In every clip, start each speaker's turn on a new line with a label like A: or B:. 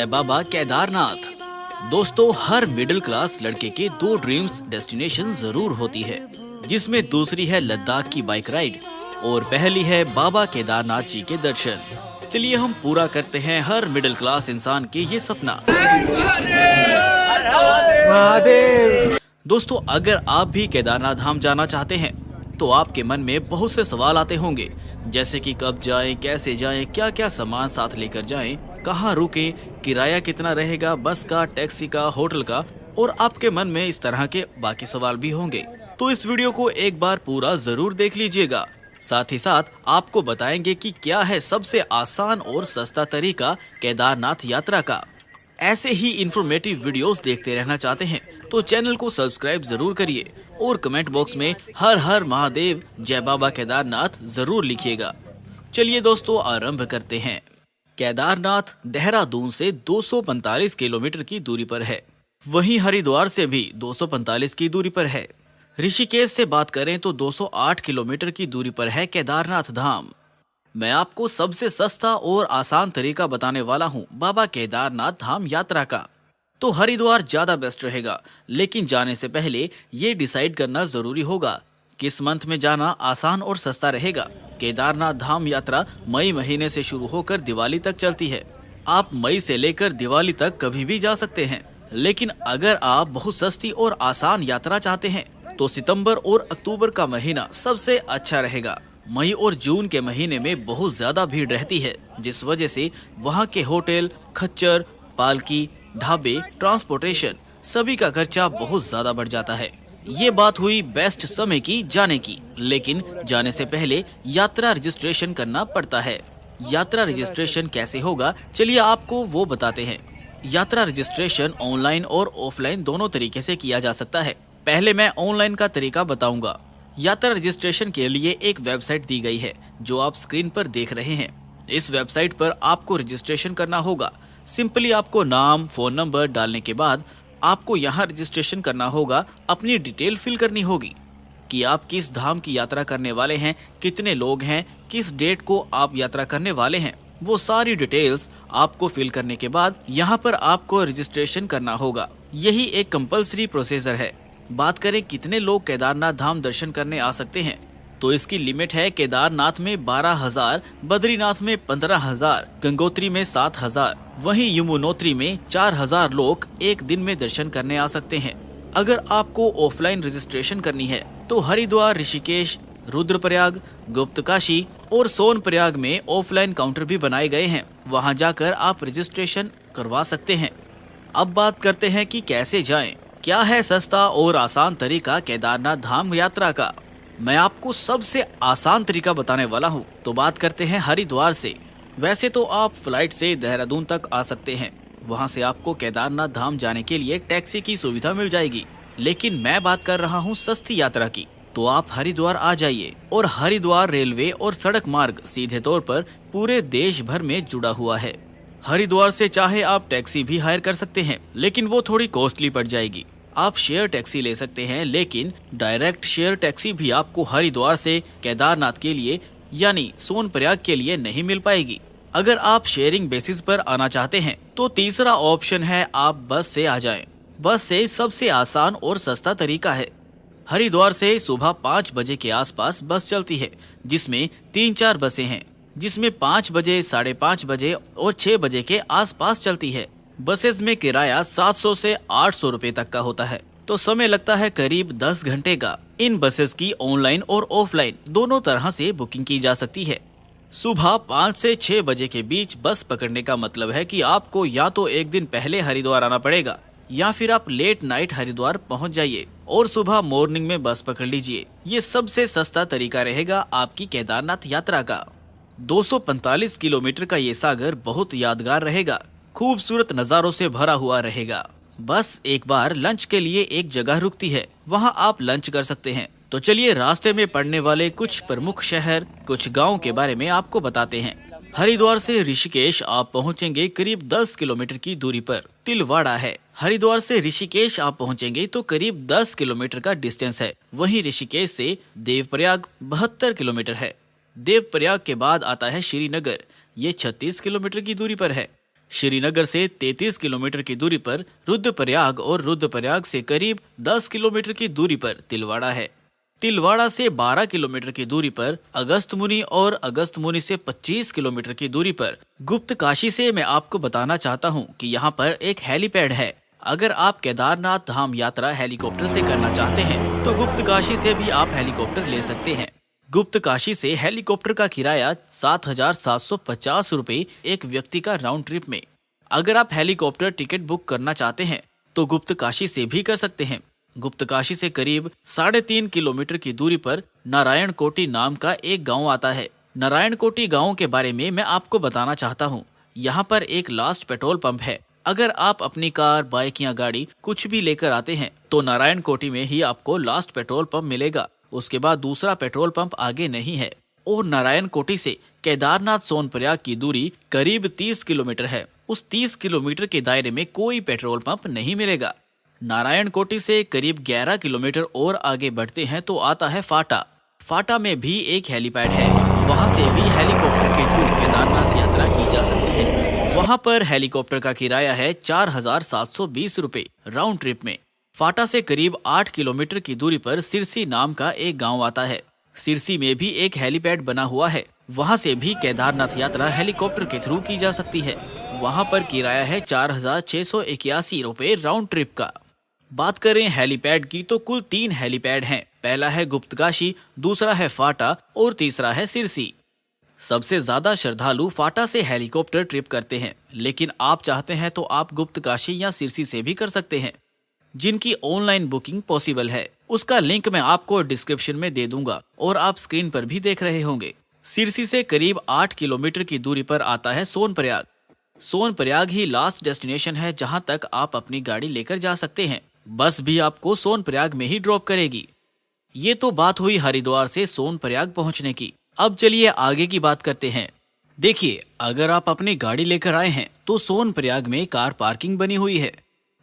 A: जय बाबा केदारनाथ। दोस्तों, हर middle class लड़के के दो ड्रीम्स डेस्टिनेशन जरूर होती है, जिसमें दूसरी है लद्दाख की बाइक राइड और पहली है बाबा केदारनाथ जी के दर्शन। चलिए हम पूरा करते हैं हर मिडिल क्लास इंसान के ये सपना। दोस्तों, अगर आप भी केदारनाथ धाम जाना चाहते हैं तो आपके मन में बहुत से सवाल आते होंगे, जैसे कि कब जाएं, कैसे जाएं, क्या क्या सामान साथ लेकर जाएं, कहाँ रुकें, किराया कितना रहेगा, बस का, टैक्सी का, होटल का, और आपके मन में इस तरह के बाकी सवाल भी होंगे। तो इस वीडियो को एक बार पूरा जरूर देख लीजिएगा। साथ ही साथ आपको बताएंगे कि क्या है सबसे आसान और सस्ता तरीका केदारनाथ यात्रा का। ऐसे ही इंफॉर्मेटिव वीडियोस देखते रहना चाहते हैं तो चैनल को सब्सक्राइब जरूर करिए और कमेंट बॉक्स में हर हर महादेव जय बाबा केदारनाथ जरूर लिखिएगा। चलिए दोस्तों, आरंभ करते हैं। केदारनाथ देहरादून से 245 किलोमीटर की दूरी पर है। वहीं हरिद्वार से भी 245 की दूरी पर है। ऋषिकेश से बात करें तो 208 किलोमीटर की दूरी पर है केदारनाथ धाम। मैं आपको सबसे सस्ता और आसान तरीका बताने वाला हूं बाबा केदारनाथ धाम यात्रा का। तो हरिद्वार ज्यादा बेस्ट रहेगा, लेकिन जाने से पहले ये डिसाइड करना जरूरी होगा किस मंथ में जाना आसान और सस्ता रहेगा। केदारनाथ धाम यात्रा मई महीने से शुरू होकर दिवाली तक चलती है। आप मई से लेकर दिवाली तक कभी भी जा सकते हैं, लेकिन अगर आप बहुत सस्ती और आसान यात्रा चाहते हैं तो सितंबर और अक्टूबर का महीना सबसे अच्छा रहेगा। मई और जून के महीने में बहुत ज्यादा भीड़ रहती है, जिस वजह से वहाँ के होटल, खच्चर, पालकी, ढाबे, ट्रांसपोर्टेशन सभी का खर्चा बहुत ज्यादा बढ़ जाता है। ये बात हुई बेस्ट समय की जाने की, लेकिन जाने से पहले यात्रा रजिस्ट्रेशन करना पड़ता है। यात्रा रजिस्ट्रेशन कैसे होगा, चलिए आपको वो बताते हैं। यात्रा रजिस्ट्रेशन ऑनलाइन और ऑफलाइन दोनों तरीके से किया जा सकता है। पहले मैं ऑनलाइन का तरीका बताऊंगा। यात्रा रजिस्ट्रेशन के लिए एक वेबसाइट दी गई है जो आप स्क्रीन पर देख रहे हैं। इस वेबसाइट पर आपको रजिस्ट्रेशन करना होगा। सिंपली आपको नाम, फोन नंबर डालने के बाद आपको यहाँ रजिस्ट्रेशन करना होगा। अपनी डिटेल फिल करनी होगी कि आप किस धाम की यात्रा करने वाले हैं, कितने लोग हैं, किस डेट को आप यात्रा करने वाले हैं। वो सारी डिटेल्स आपको फिल करने के बाद यहाँ पर आपको रजिस्ट्रेशन करना होगा। यही एक कंपल्सरी प्रोसीजर है। बात करें कितने लोग केदारनाथ धाम दर्शन करने आ सकते हैं, तो इसकी लिमिट है केदारनाथ में 12,000, बद्रीनाथ में 15,000, गंगोत्री में 7,000, वहीं यमुनोत्री में 4,000 लोग एक दिन में दर्शन करने आ सकते हैं। अगर आपको ऑफलाइन रजिस्ट्रेशन करनी है तो हरिद्वार, ऋषिकेश, रुद्रप्रयाग, गुप्तकाशी और सोनप्रयाग में ऑफलाइन काउंटर भी बनाए गए हैं। वहां जाकर आप रजिस्ट्रेशन करवा सकते हैं। अब बात करते हैं कि कैसे जाएं। क्या है सस्ता और आसान तरीका केदारनाथ धाम यात्रा का। मैं आपको सबसे आसान तरीका बताने वाला हूँ। तो बात करते हैं हरिद्वार से। वैसे तो आप फ्लाइट से देहरादून तक आ सकते हैं, वहाँ से आपको केदारनाथ धाम जाने के लिए टैक्सी की सुविधा मिल जाएगी, लेकिन मैं बात कर रहा हूँ सस्ती यात्रा की। तो आप हरिद्वार आ जाइए, और हरिद्वार रेलवे और सड़क मार्ग सीधे तौर पर पूरे देश भर में जुड़ा हुआ है। हरिद्वार से चाहे आप टैक्सी भी हायर कर सकते हैं, लेकिन वो थोड़ी कॉस्टली पड़ जाएगी। आप शेयर टैक्सी ले सकते हैं, लेकिन डायरेक्ट शेयर टैक्सी भी आपको हरिद्वार से केदारनाथ के लिए यानी सोनप्रयाग के लिए नहीं मिल पाएगी। अगर आप शेयरिंग बेसिस पर आना चाहते हैं तो तीसरा ऑप्शन है आप बस से आ जाएं। बस से सबसे आसान और सस्ता तरीका है। हरिद्वार से सुबह 5 बजे के आसपास बस चलती है, जिसमें 3-4 बसें हैं, जिसमें 5 बजे, 5:30 बजे और 6 बजे के आसपास चलती है। बसेस में किराया 700 से 800 रुपए तक का होता है, तो समय लगता है करीब 10 घंटे का। इन बसेस की ऑनलाइन और ऑफलाइन दोनों तरह से बुकिंग की जा सकती है। सुबह 5 से 6 बजे के बीच बस पकड़ने का मतलब है कि आपको या तो एक दिन पहले हरिद्वार आना पड़ेगा, या फिर आप लेट नाइट हरिद्वार पहुंच जाइए और सुबह मॉर्निंग में बस पकड़ लीजिए। ये सबसे सस्ता तरीका रहेगा आपकी केदारनाथ यात्रा का। 245 किलोमीटर का ये सागर बहुत यादगार रहेगा। खूबसूरत नज़ारों से भरा हुआ रहेगा। बस एक बार लंच के लिए एक जगह रुकती है, वहां आप लंच कर सकते हैं। तो चलिए रास्ते में पड़ने वाले कुछ प्रमुख शहर, कुछ गांव के बारे में आपको बताते हैं। हरिद्वार से ऋषिकेश आप पहुंचेंगे करीब 10 किलोमीटर की दूरी पर तिलवाड़ा है। हरिद्वार से ऋषिकेश आप पहुंचेंगे तो करीब 10 किलोमीटर का डिस्टेंस है। वहीं ऋषिकेश से देवप्रयाग 72 किलोमीटर है। देवप्रयाग के बाद आता है श्रीनगर, ये 36 किलोमीटर की दूरी पर है। श्रीनगर से 33 किलोमीटर की दूरी पर रुद्रप्रयाग और रुद्रप्रयाग से करीब 10 किलोमीटर की दूरी पर तिलवाड़ा है। तिलवाड़ा से 12 किलोमीटर की दूरी पर अगस्त्यमुनि और अगस्त्यमुनि से 25 किलोमीटर की दूरी पर गुप्तकाशी से मैं आपको बताना चाहता हूं कि यहां पर एक हेलीपैड है। अगर आप केदारनाथ धाम यात्रा हेलीकॉप्टर से करना चाहते हैं तो गुप्तकाशी से भी आप हेलीकॉप्टर ले सकते हैं। गुप्तकाशी से हेलीकॉप्टर का किराया 7,750 रुपए एक व्यक्ति का राउंड ट्रिप में। अगर आप हेलीकॉप्टर टिकट बुक करना चाहते हैं तो गुप्तकाशी से भी कर सकते हैं। गुप्तकाशी से करीब 3.5 किलोमीटर की दूरी पर नारायण कोटी नाम का एक गांव आता है। नारायण कोटी गांव के बारे में मैं आपको बताना चाहता हूं। यहां पर एक लास्ट पेट्रोल पंप है। अगर आप अपनी कार, बाइक या गाड़ी कुछ भी लेकर आते हैं तो नारायण कोटी में ही आपको लास्ट पेट्रोल पंप मिलेगा। उसके बाद दूसरा पेट्रोल पंप आगे नहीं है। और नारायण कोटी से केदारनाथ सोनप्रयाग की दूरी करीब 30 किलोमीटर है। उस 30 किलोमीटर के दायरे में कोई पेट्रोल पंप नहीं मिलेगा। नारायण कोटी से करीब 11 किलोमीटर और आगे बढ़ते हैं तो आता है फाटा। फाटा में भी एक हेलीपैड है। वहां से भी हेलीकॉप्टर के थ्रू केदारनाथ यात्रा की जा सकती है। वहां पर हेलीकॉप्टर का किराया है 4,720 रुपए राउंड ट्रिप में। फाटा से करीब 8 किलोमीटर की दूरी पर सिरसी नाम का एक गांव आता है। सिरसी में भी एक हेलीपैड बना हुआ है। वहां से भी केदारनाथ यात्रा हेलीकॉप्टर के थ्रू की जा सकती है। वहां पर किराया है 4,681 रुपए राउंड ट्रिप का। बात करें हेलीपैड की तो कुल 3 हेलीपैड हैं। पहला है गुप्तकाशी, दूसरा है फाटा और तीसरा है सिरसी। सबसे ज्यादा श्रद्धालु फाटा से हेलीकॉप्टर ट्रिप करते हैं, लेकिन आप चाहते हैं तो आप गुप्तकाशी या सिरसी से भी कर सकते हैं। जिनकी ऑनलाइन बुकिंग पॉसिबल है उसका लिंक मैं आपको डिस्क्रिप्शन में दे दूंगा और आप स्क्रीन पर भी देख रहे होंगे। सिरसी से करीब 8 किलोमीटर की दूरी पर आता है सोनप्रयाग। सोनप्रयाग ही लास्ट डेस्टिनेशन है जहां तक आप अपनी गाड़ी लेकर जा सकते हैं। बस भी आपको सोनप्रयाग में ही ड्रॉप करेगी। ये तो बात हुई हरिद्वार से सोनप्रयाग पहुंचने की। अब चलिए आगे की बात करते हैं। देखिए, अगर आप अपनी गाड़ी लेकर आए हैं तो सोनप्रयाग में कार पार्किंग बनी हुई है।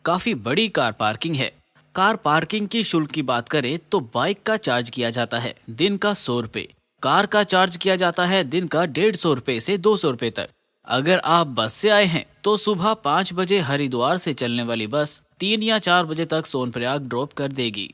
A: काफी बड़ी कार पार्किंग है। कार पार्किंग की शुल्क की बात करें तो बाइक का चार्ज किया जाता है दिन का 100 रुपए। कार का चार्ज किया जाता है दिन का 150 रुपए से 200 रुपए तक। अगर आप बस से आए हैं तो सुबह 5 बजे हरिद्वार से चलने वाली बस 3 या 4 बजे तक सोनप्रयाग ड्रॉप कर देगी।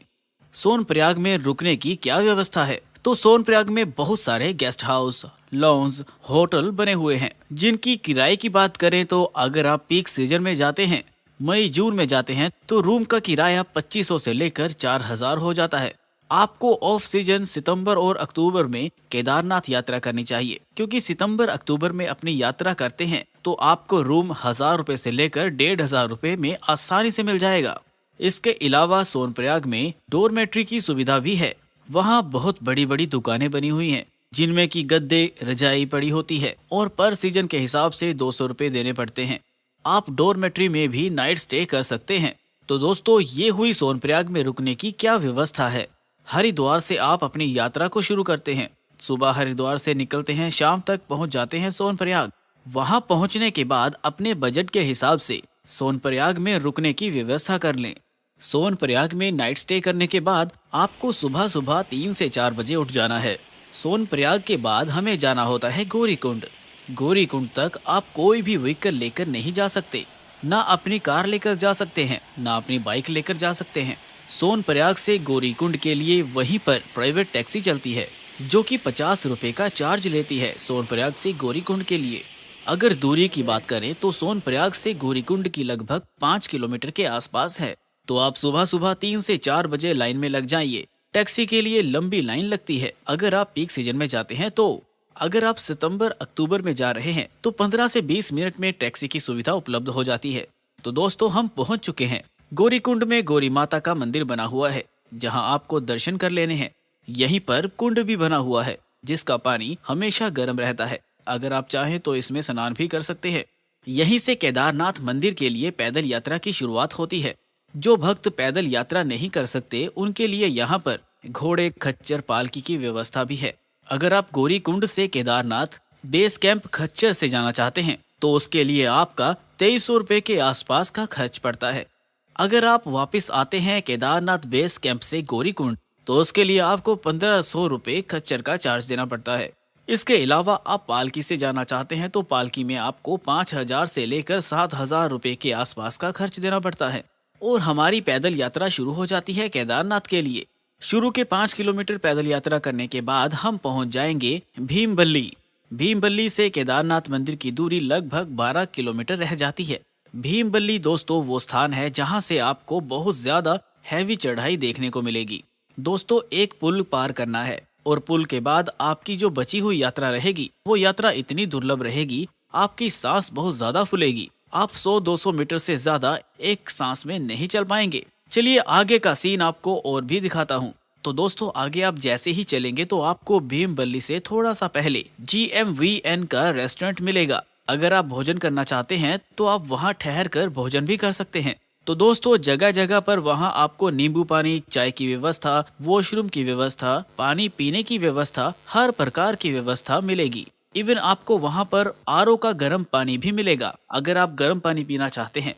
A: सोनप्रयाग में रुकने की क्या व्यवस्था है? तो सोनप्रयाग में बहुत सारे गेस्ट हाउस, लॉन्ज, होटल बने हुए हैं। जिनकी किराए की बात करें तो अगर आप पीक सीजन में जाते हैं, मई जून में जाते हैं, तो रूम का किराया 2500 से लेकर 4,000 हो जाता है। आपको ऑफ सीजन सितंबर और अक्टूबर में केदारनाथ यात्रा करनी चाहिए, क्योंकि सितंबर अक्टूबर में अपनी यात्रा करते हैं तो आपको रूम 1,000 रुपए से लेकर 1,500 रुपए में आसानी से मिल जाएगा। इसके अलावा सोनप्रयाग में डोरमेट्री की सुविधा भी है। वहाँ बहुत बड़ी बड़ी दुकानें बनी हुई हैं, जिनमें की गद्दे, रजाई पड़ी होती है और पर सीजन के हिसाब से 200 रुपए देने पड़ते हैं। आप डोरमेट्री में भी नाइट स्टे कर सकते हैं। तो दोस्तों, ये हुई सोनप्रयाग में रुकने की क्या व्यवस्था है। हरिद्वार से आप अपनी यात्रा को शुरू करते हैं। सुबह हरिद्वार से निकलते हैं, शाम तक पहुंच जाते हैं सोनप्रयाग। वहां पहुंचने के बाद अपने बजट के हिसाब से सोनप्रयाग में रुकने की व्यवस्था कर लें। सोनप्रयाग में नाइट स्टे करने के बाद आपको सुबह सुबह 3 से 4 बजे उठ जाना है। सोनप्रयाग के बाद हमें जाना होता है गौरीकुंड। गौरीकुंड तक आप कोई भी व्हीकल लेकर नहीं जा सकते। ना अपनी कार लेकर जा सकते हैं, ना अपनी बाइक लेकर जा सकते हैं। सोनप्रयाग से गौरीकुंड के लिए वहीं पर प्राइवेट टैक्सी चलती है, जो कि 50 रुपए का चार्ज लेती है सोनप्रयाग से गौरीकुंड के लिए। अगर दूरी की बात करें तो सोनप्रयाग से गौरीकुंड की लगभग 5 किलोमीटर के आसपास है। तो आप सुबह सुबह 3 से 4 बजे लाइन में लग जाइए। टैक्सी के लिए लंबी लाइन लगती है अगर आप पीक सीजन में जाते हैं तो। अगर आप सितंबर अक्टूबर में जा रहे हैं तो 15 से 20 मिनट में टैक्सी की सुविधा उपलब्ध हो जाती है। तो दोस्तों, हम पहुंच चुके हैं। गौरीकुंड में गौरी माता का मंदिर बना हुआ है, जहां आपको दर्शन कर लेने हैं। यहीं पर कुंड भी बना हुआ है, जिसका पानी हमेशा गर्म रहता है। अगर आप चाहें तो इसमें स्नान भी कर सकते हैं। यहीं से केदारनाथ मंदिर के लिए पैदल यात्रा की शुरुआत होती है। जो भक्त पैदल यात्रा नहीं कर सकते, उनके लिए यहाँ पर घोड़े, खच्चर, पालकी की व्यवस्था भी है। अगर आप गौरीकुंड से केदारनाथ बेस कैंप खच्चर से जाना चाहते हैं तो उसके लिए आपका 2300 रुपए के आसपास का खर्च पड़ता है। अगर आप वापस आते हैं केदारनाथ बेस कैंप से गौरीकुंड तो उसके लिए आपको 1500 रुपए खच्चर का चार्ज देना पड़ता है। इसके अलावा आप पालकी से जाना चाहते हैं तो पालकी में आपको 5,000 से लेकर 7,000 रुपए के आसपास का खर्च देना पड़ता है। और हमारी पैदल यात्रा शुरू हो जाती है केदारनाथ के लिए। शुरू के 5 किलोमीटर पैदल यात्रा करने के बाद हम पहुंच जाएंगे भीमबल्ली। भीमबल्ली से केदारनाथ मंदिर की दूरी लगभग 12 किलोमीटर रह जाती है। भीमबल्ली दोस्तों वो स्थान है जहां से आपको बहुत ज्यादा हैवी चढ़ाई देखने को मिलेगी। दोस्तों एक पुल पार करना है और पुल के बाद आपकी जो बची हुई यात्रा रहेगी वो यात्रा इतनी दुर्लभ रहेगी, आपकी सांस बहुत ज्यादा फूलेगी। आप 100-200 मीटर से ज्यादा एक सांस में नहीं चल पाएंगे। चलिए आगे का सीन आपको और भी दिखाता हूँ। तो दोस्तों आगे आप जैसे ही चलेंगे तो आपको भीमबल्ली से थोड़ा सा पहले GMVN का रेस्टोरेंट मिलेगा। अगर आप भोजन करना चाहते हैं तो आप वहाँ ठहर कर भोजन भी कर सकते हैं। तो दोस्तों जगह जगह पर वहाँ आपको नींबू पानी, चाय की व्यवस्था, वॉशरूम की व्यवस्था, पानी पीने की व्यवस्था, हर प्रकार की व्यवस्था मिलेगी। इवन आपको वहाँ पर RO का गर्म पानी भी मिलेगा अगर आप गर्म पानी पीना चाहते हैं।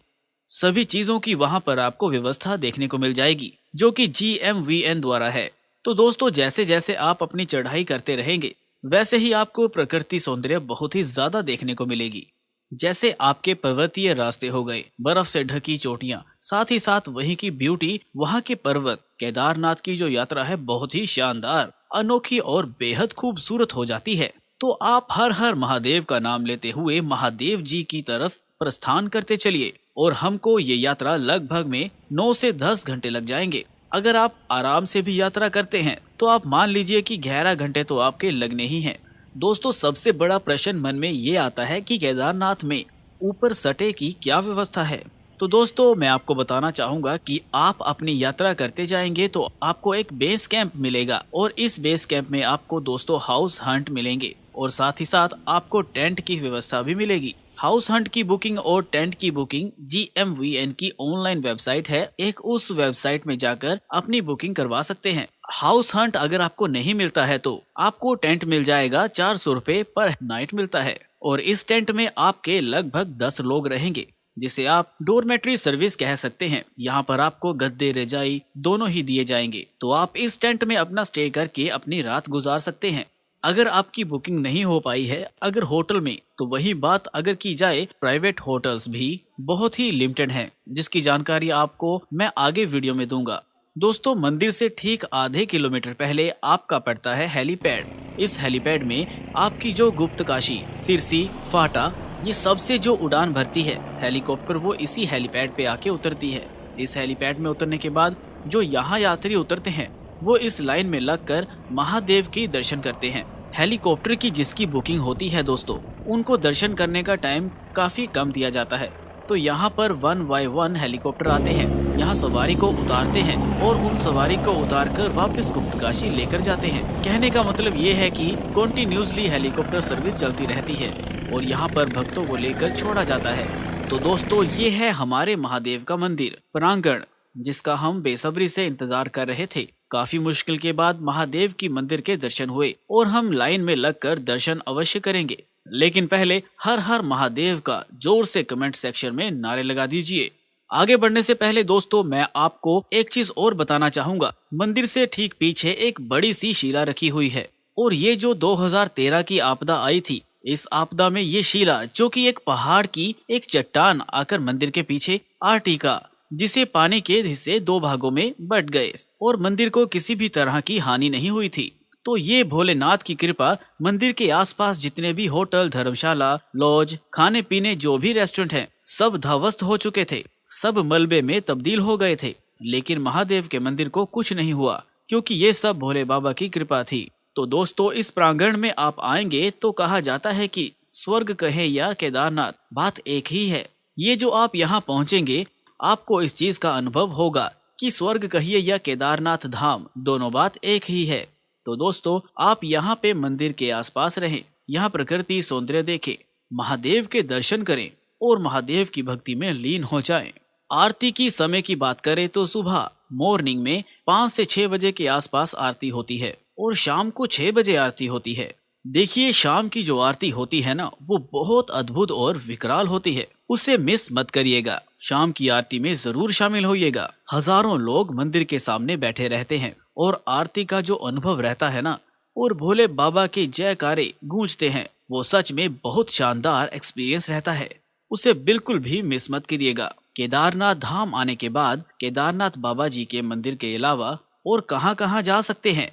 A: सभी चीजों की वहाँ पर आपको व्यवस्था देखने को मिल जाएगी जो कि GMVN द्वारा है। तो दोस्तों जैसे जैसे आप अपनी चढ़ाई करते रहेंगे वैसे ही आपको प्रकृति सौंदर्य बहुत ही ज्यादा देखने को मिलेगी। जैसे आपके पर्वतीय रास्ते हो गए, बर्फ से ढकी चोटियां, साथ ही साथ वहीं की ब्यूटी, वहां के पर्वत, केदारनाथ की जो यात्रा है बहुत ही शानदार, अनोखी और बेहद खूबसूरत हो जाती है। तो आप हर हर महादेव का नाम लेते हुए महादेव जी की तरफ प्रस्थान करते चलिए और हमको ये यात्रा लगभग में 9 से 10 घंटे लग जाएंगे। अगर आप आराम से भी यात्रा करते हैं तो आप मान लीजिए कि 11 घंटे तो आपके लगने ही हैं। दोस्तों सबसे बड़ा प्रश्न मन में ये आता है कि केदारनाथ में ऊपर सटे की क्या व्यवस्था है। तो दोस्तों मैं आपको बताना चाहूंगा कि आप अपनी यात्रा करते जाएंगे तो आपको एक बेस कैंप मिलेगा और इस बेस कैंप में आपको दोस्तों हाउस हंट मिलेंगे और साथ ही साथ आपको टेंट की व्यवस्था भी मिलेगी। हाउस हंट की बुकिंग और टेंट की बुकिंग GMVN की ऑनलाइन वेबसाइट है, एक उस वेबसाइट में जाकर अपनी बुकिंग करवा सकते हैं। हाउस हंट अगर आपको नहीं मिलता है तो आपको टेंट मिल जाएगा, 400 रुपए पर नाइट मिलता है और इस टेंट में आपके लगभग 10 लोग रहेंगे जिसे आप डोरमेट्री सर्विस कह सकते हैं। यहाँ पर आपको गद्दे रजाई दोनों ही दिए जाएंगे तो आप इस टेंट में अपना स्टे करके अपनी रात गुजार सकते हैं। अगर आपकी बुकिंग नहीं हो पाई है अगर होटल में, तो वही बात अगर की जाए प्राइवेट होटल्स भी बहुत ही लिमिटेड हैं जिसकी जानकारी आपको मैं आगे वीडियो में दूंगा। दोस्तों मंदिर से ठीक आधे किलोमीटर पहले आपका पड़ता है हेलीपैड। इस हेलीपैड में आपकी जो गुप्तकाशी, सिरसी, फाटा ये सबसे जो उड़ान भरती है हेलीकॉप्टर वो इसी हेलीपैड पे आके उतरती है। इस हेलीपैड में उतरने के बाद जो यहाँ यात्री उतरते हैं वो इस लाइन में लगकर महादेव के दर्शन करते हैं। हेलीकॉप्टर की जिसकी बुकिंग होती है दोस्तों उनको दर्शन करने का टाइम काफी कम दिया जाता है। तो यहाँ पर 1 by 1 हेलीकॉप्टर आते हैं, यहाँ सवारी को उतारते हैं और उन सवारी को उतारकर वापस गुप्तकाशी लेकर जाते हैं। कहने का मतलब ये है कि कंटिन्यूसली हेलीकॉप्टर सर्विस चलती रहती है और यहाँ पर भक्तों को लेकर छोड़ा जाता है। तो दोस्तों ये है हमारे महादेव का मंदिर प्रांगण जिसका हम बेसब्री से इंतजार कर रहे थे। काफी मुश्किल के बाद महादेव की मंदिर के दर्शन हुए और हम लाइन में लगकर दर्शन अवश्य करेंगे। लेकिन पहले हर हर महादेव का जोर से कमेंट सेक्शन में नारे लगा दीजिए। आगे बढ़ने से पहले दोस्तों मैं आपको एक चीज और बताना चाहूंगा। मंदिर से ठीक पीछे एक बड़ी सी शिला रखी हुई है और ये जो 2013 की आपदा आई थी, इस आपदा में ये शिला जो कि एक पहाड़ की एक चट्टान आकर मंदिर के पीछे आ टिका, जिसे पानी के हिस्से 2 भागों में बट गए और मंदिर को किसी भी तरह की हानि नहीं हुई थी। तो ये भोलेनाथ की कृपा, मंदिर के आसपास जितने भी होटल, धर्मशाला, लॉज, खाने पीने जो भी रेस्टोरेंट हैं, सब ध्वस्त हो चुके थे, सब मलबे में तब्दील हो गए थे। लेकिन महादेव के मंदिर को कुछ नहीं हुआ क्योंकि ये सब भोले बाबा की कृपा थी। तो दोस्तों इस प्रांगण में आप आएंगे तो कहा जाता है कि स्वर्ग कहे या केदारनाथ, बात एक ही है। ये जो आप यहाँ पहुँचेंगे आपको इस चीज का अनुभव होगा कि स्वर्ग कहिए या केदारनाथ धाम, दोनों बात एक ही है। तो दोस्तों आप यहाँ पे मंदिर के आसपास रहें, यहाँ प्रकृति सौंदर्य देखें, महादेव के दर्शन करें और महादेव की भक्ति में लीन हो जाएं। आरती की समय की बात करें तो सुबह मॉर्निंग में 5 से 6 बजे के आसपास आरती होती है और शाम को 6 बजे आरती होती है। देखिए शाम की जो आरती होती है ना वो बहुत अद्भुत और विकराल होती है, उसे मिस मत करिएगा। शाम की आरती में जरूर शामिल होइएगा। हजारों लोग मंदिर के सामने बैठे रहते हैं और आरती का जो अनुभव रहता है ना और भोले बाबा के जयकारे गूंजते हैं। वो सच में बहुत शानदार एक्सपीरियंस रहता है, उसे बिल्कुल भी मिस मत करिएगा। केदारनाथ धाम आने के बाद केदारनाथ बाबा जी के मंदिर के अलावा और कहां कहां जा सकते हैं?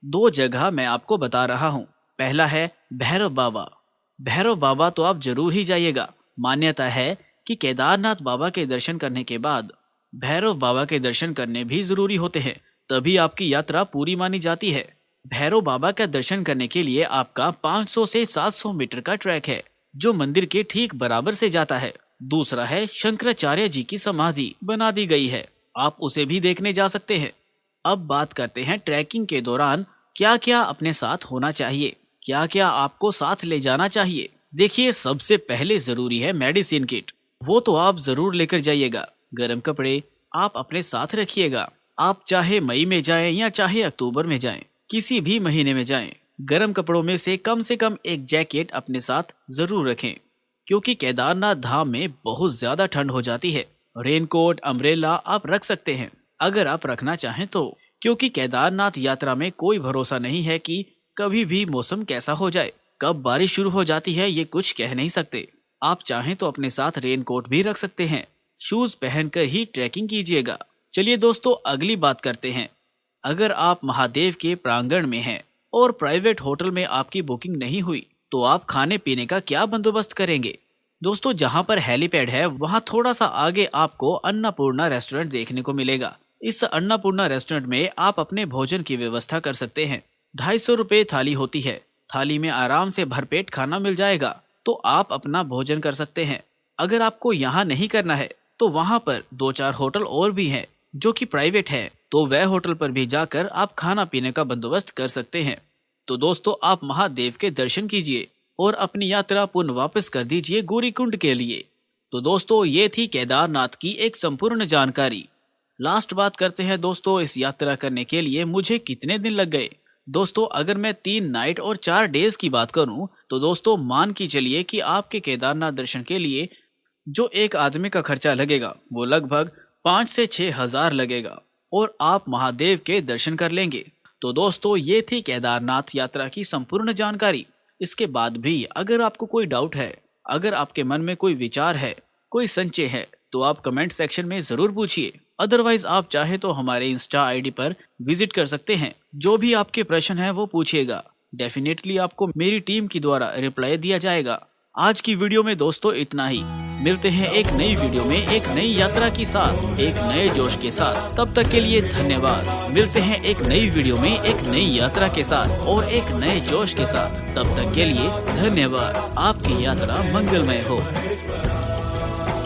A: 2 जगह मैं आपको बता रहा हूं। पहला है भैरव बाबा। भैरव बाबा तो आप जरूर ही जाइएगा। मान्यता है कि केदारनाथ बाबा के दर्शन करने के बाद भैरव बाबा के दर्शन करने भी जरूरी होते हैं, तभी आपकी यात्रा पूरी मानी जाती है। भैरव बाबा का दर्शन करने के लिए आपका 500 से 700 मीटर का ट्रैक है, जो मंदिर के ठीक बराबर से जाता है। दूसरा है शंकराचार्य जी की समाधि बना दी गई है, आप उसे भी देखने जा सकते हैं। अब बात करते हैं ट्रैकिंग के दौरान क्या क्या अपने साथ होना चाहिए, क्या क्या आपको साथ ले जाना चाहिए। देखिए, सबसे पहले जरूरी है मेडिसिन किट, वो तो आप जरूर लेकर जाइएगा। गर्म कपड़े आप अपने साथ रखिएगा। आप चाहे मई में जाएं या चाहे अक्टूबर में जाएं, किसी भी महीने में जाएं, गर्म कपड़ों में से कम एक जैकेट अपने साथ जरूर रखें, क्योंकि केदारनाथ धाम में बहुत ज्यादा ठंड हो जाती है। रेनकोट, अम्ब्रेला आप रख सकते हैं अगर आप रखना चाहें तो, क्योंकि केदारनाथ यात्रा में कोई भरोसा नहीं है कि कभी भी मौसम कैसा हो जाए, कब बारिश शुरू हो जाती है ये कुछ कह नहीं सकते। आप चाहें तो अपने साथ रेनकोट भी रख सकते हैं। शूज पहनकर ही ट्रैकिंग कीजिएगा। चलिए दोस्तों, अगली बात करते हैं। अगर आप महादेव के प्रांगण में हैं और प्राइवेट होटल में आपकी बुकिंग नहीं हुई, तो आप खाने पीने का क्या बंदोबस्त करेंगे? दोस्तों, जहां पर हेलीपैड है वहां थोड़ा सा आगे आपको अन्नपूर्णा रेस्टोरेंट देखने को मिलेगा। इस अन्नपूर्णा रेस्टोरेंट में आप अपने भोजन की व्यवस्था कर सकते हैं। 250 रुपए थाली होती है। थाली में आराम से भरपेट खाना मिल जाएगा, तो आप अपना भोजन कर सकते हैं। अगर आपको यहाँ नहीं करना है तो वहाँ पर 2-4 होटल और भी हैं जो कि प्राइवेट है, तो वह होटल पर भी जाकर आप खाना पीने का बंदोबस्त कर सकते हैं। तो दोस्तों, आप महादेव के दर्शन कीजिए और अपनी यात्रा पुनः वापस कर दीजिए गौरीकुंड के लिए। तो दोस्तों, ये थी केदारनाथ की एक संपूर्ण जानकारी। लास्ट बात करते हैं दोस्तों, इस यात्रा करने के लिए मुझे कितने दिन लग गए। दोस्तों, अगर मैं 3 नाइट और 4 डेज की बात करूं तो दोस्तों मान के चलिए कि आपके केदारनाथ दर्शन के लिए जो एक आदमी का खर्चा लगेगा वो लगभग 5 से 6 हजार लगेगा और आप महादेव के दर्शन कर लेंगे। तो दोस्तों, ये थी केदारनाथ यात्रा की संपूर्ण जानकारी। इसके बाद भी अगर आपको कोई डाउट है, अगर आपके मन में कोई विचार है, कोई संशय है, तो आप कमेंट सेक्शन में जरूर पूछिए। अदरवाइज आप चाहे तो हमारे इंस्टा आईडी पर विजिट कर सकते हैं। जो भी आपके प्रश्न है वो पूछिएगा, डेफिनेटली आपको मेरी टीम के द्वारा रिप्लाई दिया जाएगा। आज की वीडियो में दोस्तों इतना ही। मिलते हैं एक नई वीडियो में एक नई यात्रा के साथ, एक नए जोश के साथ। तब तक के लिए धन्यवाद। मिलते हैं एक नई वीडियो में एक नई यात्रा के साथ और एक नए जोश के साथ। तब तक के लिए धन्यवाद। आपकी यात्रा मंगलमय हो।